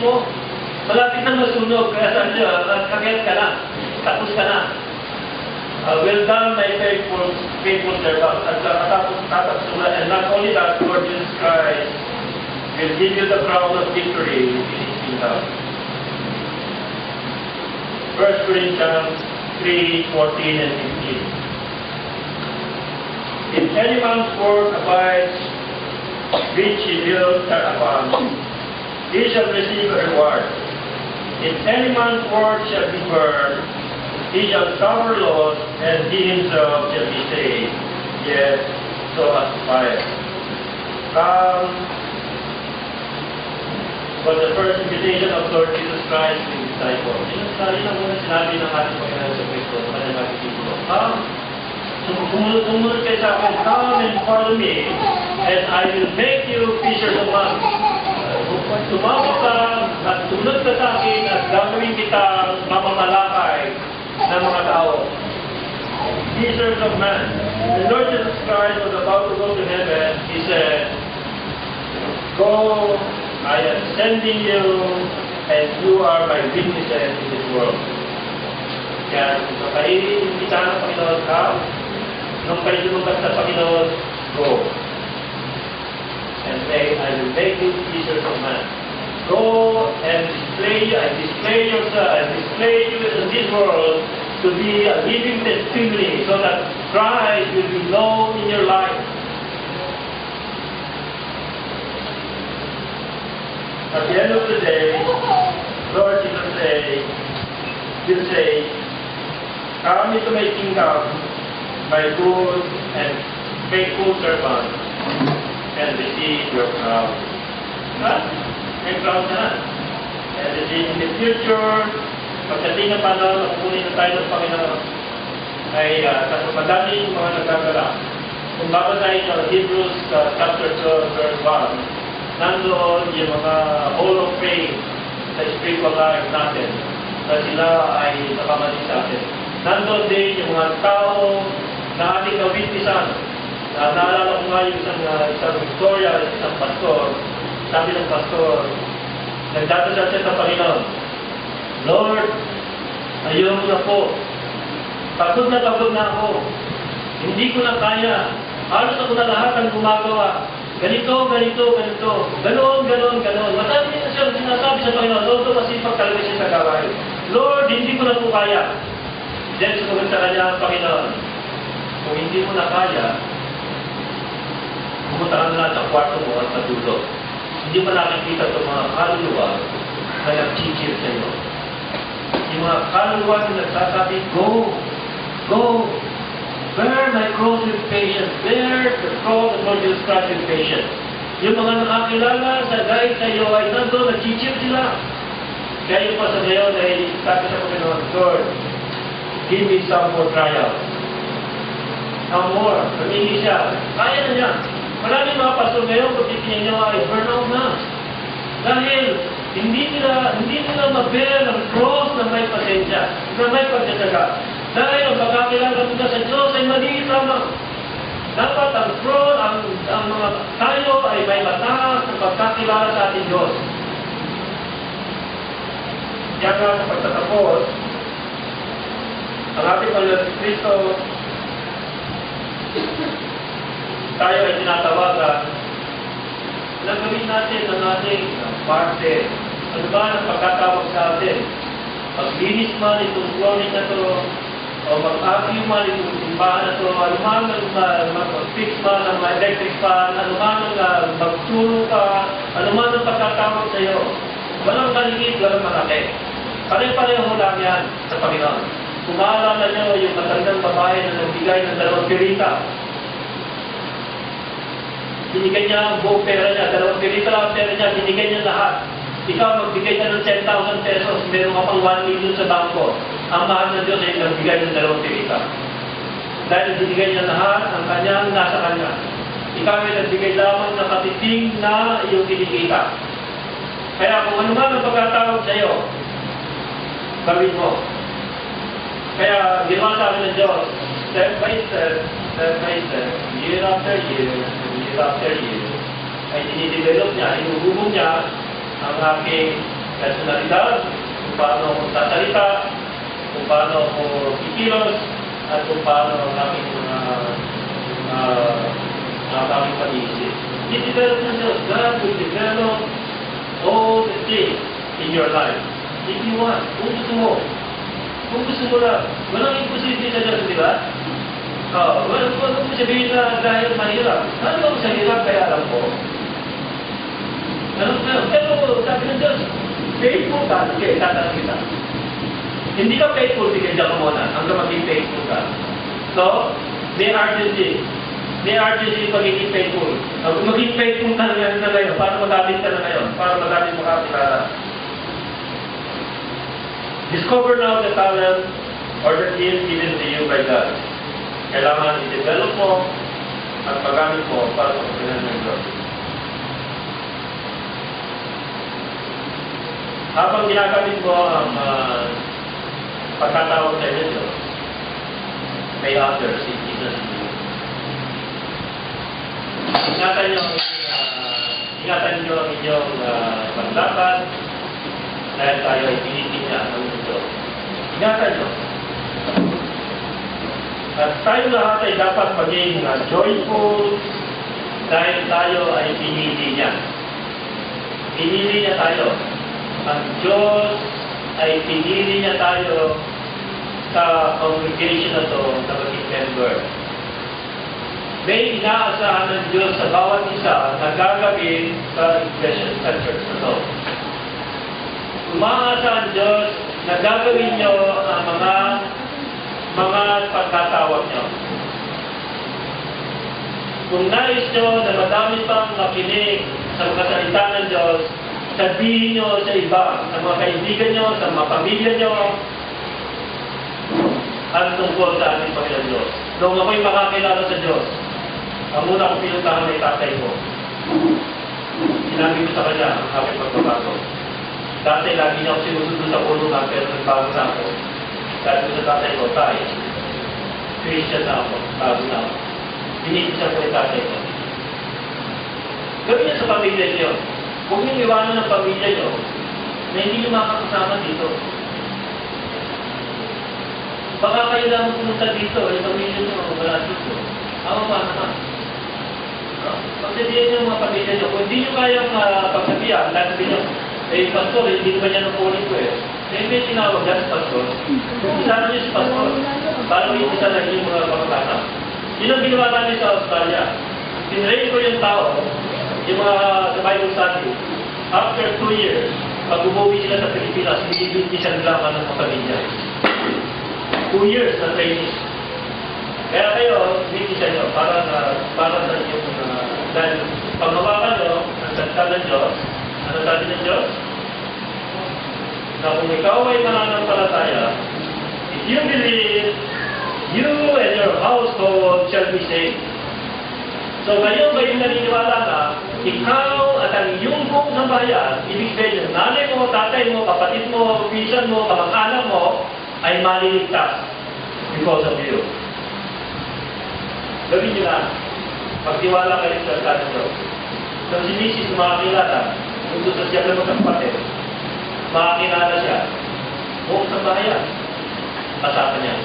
mo. Malapit na masunog, kaya sabi niya, kaget ka na, tapos ka na. Well done, my faithful servant. At tatapos mo, and not only that, Lord Jesus Christ will give you the crown of victory in His kingdom. 1 Corinthians 3:14 and 15. If any man's word abides, which he builds thereupon, he shall receive a reward. If any man's word shall be burned, he shall suffer loss, and he himself shall be saved, yet so as fire. Was the first invitation of Lord Jesus Christ to His disciples. Yun ang muna sinabi ng ating Panginoon sa Kristo, sa kanyang mga disciplo. Sumunod kayo sa akin, come and follow me, and I will make you fishers of men. Tumama ka at tunod ka sa akin at gagawin kitang mamamalakay ng mga tao. Fishers of men. When Lord Jesus Christ was about to go to heaven, He said, go, I am sending you, and you are my witnesses in this world. Kaya kung paiimbitahan ng Panginoon ka, nung pailulubat sa Panginoon, go. And I will make you fishers of men. Go and display you in this world to be a living testimony so that Christ will be known in your life. At the end of the day, Lord Jesus will say, come into my kingdom, my good and faithful servant, and receive your crown. May crown na. And in the future, pagdating ng panahon, kukunin na tayo ng Panginoon, ay madami yung mga nagagala. Kung babasahin ng Hebrews chapter 12, verse 1, nandoon yung mga hall of fame sa spiritual life natin na sila ay nakamali sa atin. Nandoon din yung mga tao na ating kawitnisan. Naalala ko nga yung isang Victoria, isang pastor. Sabi ng pastor, nagdadasal siya sa Panginoon, Lord, ayaw na po. Pagod na ako. Hindi ko na kaya. Halos ako na lahat ang gumagawa. Ganito. Ganon. Madami na siya sinasabi sa Panginoon, Lord, masipag talaga siya sa gawain. Lord, hindi ko na po kaya. Then sumunod sa kanya ang Panginoon. Kung hindi mo na kaya, pumunta ka na lang sa kwarto mo at matulog. Hindi mo nakikita itong mga kaluluwa na nag-chichir sa iyo. Yung mga kaluluwa na nagsasabi, go, bear my cross with patience, bear the cross of Lord Jesus Christ with patience. Yung mga nakakilala sa guide sa iyo ay nandun, nag-chichir sila. Kaya yung pa sa ngayon ay sabi sa Panginoon, Lord, give me some more trials. Some more. Sabihin siya, kaya na niya. Maraming mga pastor ngayon, kung titingnan niyo ay burnout na. Dahil hindi nila ma-bear ang cross na may pasensya, na may pagdadaga. Dahil ang pagkakilala nila sa Diyos ay maliit lamang. Dapat ang cross, ang mga tayo ay may mataas na pagkakilala sa ating Diyos. Kaya nga sa pagtatapos, ang ating Panginoon Kristo, tayo ay tinatawagan na gawin natin ang ating parte. Ano ba ang pagkatawag sa atin? Maglinis man itong flooring na ito, o mag-argue man itong simbahan na ito, ano man ang mag-fix man ang electric fan, ano man ang magtulong ka, ano man ang pagkatawag sa iyo. Walang maliit, walang malaki. Pare-pareho lang yan sa Panginoon. Kung maalala niyo yung matandang babae na nagbigay ng 2 pirita, binigay niya ang buong pera niya, 2 pirita lang ang pera niya, binigay niya lahat. Ikaw magbigay ka ng 10,000 pesos, meron ka pang 1 million sa bangko. Ang mahal ng Diyos ay nagbigay ng 2 pirita. Dahil binigay niya lahat, ang kanyang nasa kanya. Ikaw ay nagbigay lamang na katiting na iyong kinikita. Kaya kung ano man ang pagkatawag sa iyo, gawin mo. Kaya ginawa sa amin ng Diyos, step by step, year after year, ay dinidevelop niya, inuhubog niya ang aking personalidad, kung paano ako sasalita, kung paano ako kikilos, at kung paano ang aking aming pag-iisip. I-develop ng Diyos. God will develop all the things in your life. If you want, kung gusto mo. Kung gusto mo lang. Walang imposible sa Diyos, di ba? Huwag mo sabihin na dahil mahirap. Ano ako sa hirap kaya alam ko? Pero sabi ng Diyos, faithful ka, sige, itataas kita. Hindi ka faithful, sige, diyan ka muna, hanggang maging faithful ka. So, may urgency. May urgency yung pagiging faithful. Kung maging faithful ka na ngayon, paano magamit ka na ngayon? Paano magamit mo kakilala? Discover now the talent or the gift given to you by God. Kailangan i-develop mo at magamit mo para sa ng Diyos. Habang ginagamit mo ang pagkatawag sa inyo, may others in Jesus' name. Ingatan nyo ang inyong paglaban dahil tayo ay pinitin niya ng mundo. Ingatan nyo. At tayo lahat ay dapat maging joyful dahil tayo ay pinili niya. Pinili niya tayo. Ang Diyos ay pinili niya tayo sa congregation na ito na maging member. May inaasahan ng Diyos sa bawat isa na gagawin sa iglesia sa church na ito. Umaasa ang Diyos na gagawin nyo ang mga pagkatawag nyo. Kung nais nyo na madami pang makinig sa mga salita ng Diyos, sabihin nyo sa iba, sa mga kaibigan nyo, sa mga pamilya nyo, ang tungkol sa ating Panginoon Diyos. Noong ako'y makakilala sa Diyos, ang muna kong pinuntahan ay tatay ko. Sinabi ko sa kanya ang aking pagbabago. Dati lagi niya ako sinusunod sa kulungan pero nagbago na ako. Sabi ko sa tatay ko, tay, Christian na ako, bago na ako. Binibigyan ko yung tatay ko. Gawin niyo sa pamilya niyo. Huwag niyong iwanan ng pamilya niyo na hindi niyo makakasama dito. Baka kayo lang pumunta dito, yung pamilya niyo wala dito. Awa pa naman. Pagsabihan niyo mga pamilya niyo, kung hindi niyo kayang pagsabihan, dahil sabihin niyo, eh, pastor, hindi ba niya napunin ko eh. Eh, may tinawag dahil pastor. Isama niyo si pastor. Para may isa na yung mga pagkakata. Yun ang ginawa namin sa Australia. Tinrain ko yung tao, yung mga sa Bible study. After 2 years, pag umuwi sila sa Pilipinas, binibigyan nila ang mga pamilya. 2 years na training. Kaya kayo, binibigyan nyo para sa inyong dahil pag mawakan nyo, ang salita ng Diyos, ano sabi ng Diyos? Na kung ikaw ay mananampalataya, if you believe, you and your household shall be saved. So ngayon kayo naniniwala na, ikaw at ang iyong buong sambahayan, ibig sabihin, nanay mo, tatay mo, kapatid mo, pinsan mo, kamag-anak mo, ay maliligtas because of you. Gawin nyo na. Pagtiwala kayo sa salita ng Diyos. So si Mrs. makakilala, kung gusto siya na magkapatid, makakilala siya. Buong sambahayan, kasama niya.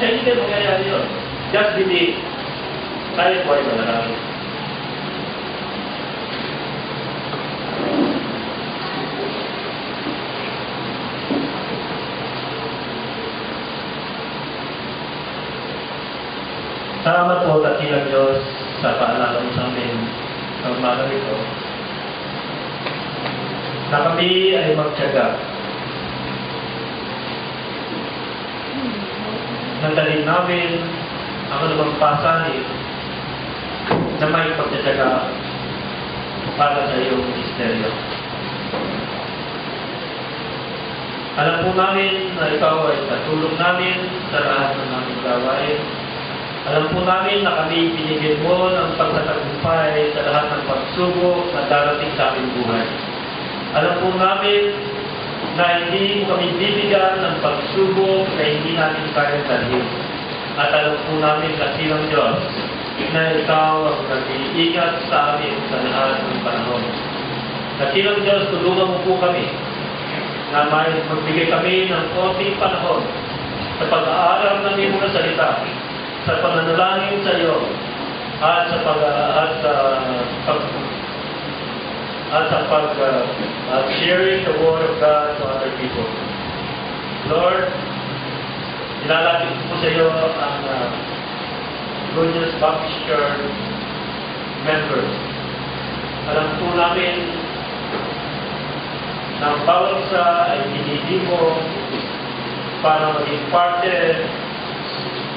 Sa hindi kayo mangyayari yun. Just believe. Tayo po ay manarami. Salamat po, Dakilang Diyos, sa paalala mo sa amin sa umaga ito, na kami ay magtiyaga. Nandalin namin ang anumang pasanin na may pagtiyaga para sa iyong misteryo. Alam po namin na ikaw ay katulong namin sa lahat ng aming gawain. Alam po namin na kami binigyan mo ng pagtatagumpay sa lahat ng pagsubok na darating sa aming buhay. Alam po namin na hindi mo kami bibigyan ng pagsubok na hindi namin kayang dalhin. At alam po namin na silang Diyos na ikaw ang nag-iingat sa amin sa lahat ng panahon. Dakilang Diyos, tulungan mo po kami na magbigay kami ng konting panahon sa pag-aaral ng iyong mga salita, sa pananalangin sa iyo, at sa sharing the Word of God to other people. Lord, ilalapit po sa iyo ang Good News Baptist Church members. Alam po namin na ang bawat isa ay pinili mo para maging parte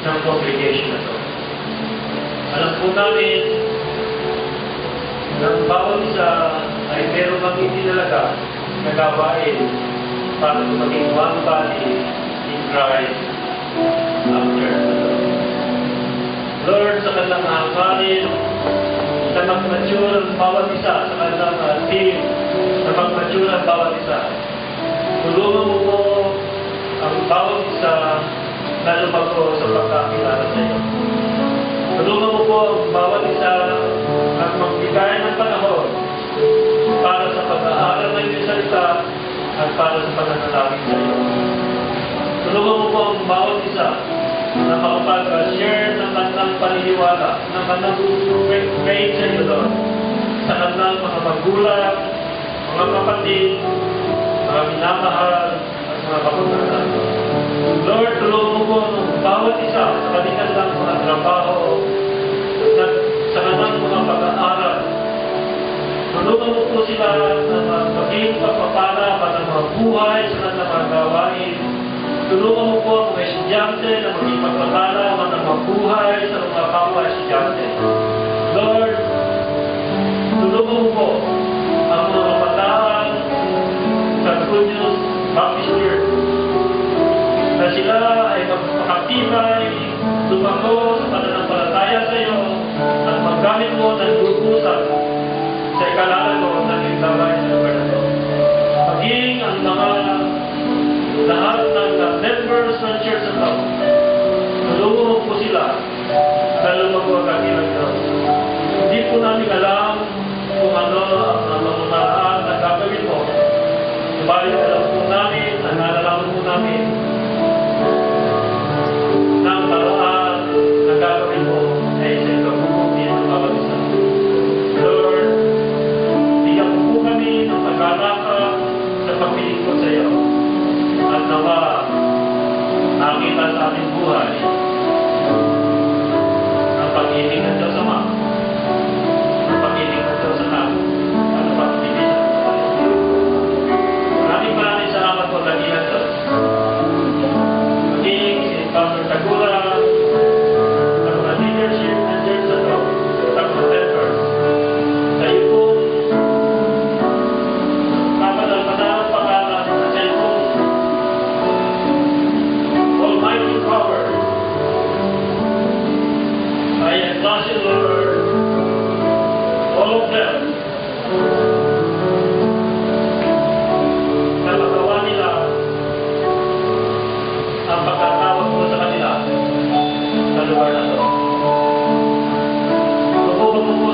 ng congregation na ito. Alam po namin na ang bawat isa ay meron kang itinalaga na gawain para maging one body in Christ after the Lord. Lord, sa kanilang hangarin, na mag-mature ang bawat isa, sa kanilang team, na mag-mature ang bawat isa. Tulungan mo po ang bawat isa na lumago sa pagkakilala sa iyo. Tulungan mo po ang bawat isa at magbigay ng panahon para sa pag-aaral ng iyong salita at para sa pananalangin sa iyo. Tulungan mo po ang bawat isa na makapag-share ng kanilang paniniwala, ng kanilang faith sa iyo, Lord, sa kanilang mga magulang, mga kapatid, mga minamahal, at mga kapatid. Lord, tulungan mo po ang bawat isa sa kanilang mga trabaho at sa kanilang mga pag-aaral. Tulungan mo po sila na maging pagpapala para mga buhay sa kanilang mga gawain. Tulungan mo po ang mga estudyante na maging pagpapala para mabuhay sa mga kapwa estudyante. Lord, tulungan mo po ang mga kabataan sa Good News Baptist Church na sila ay magpakatibay, lumago sa pananampalataya sa iyo at maggamit mo ng lubusan sa ikalalago ng iyong gawain sa lugar na ito. Maging ang mga lahat ng members ng church na ito, tulungan mo po sila na lumago ang kanilang Diyos. Hindi po namin alam kung ano ang mamunaan na gagawin mo. Subalit alam po namin, nalalaman po namin na ang paraan na gagawin mo ay sa ikabubuti ng bawat isa. Lord, bigyan mo po kami ng pag-alaka sa pagpilingkod sa iyo at nawa nakita sa aming buhay ang pag-ibig ng Diyos Ama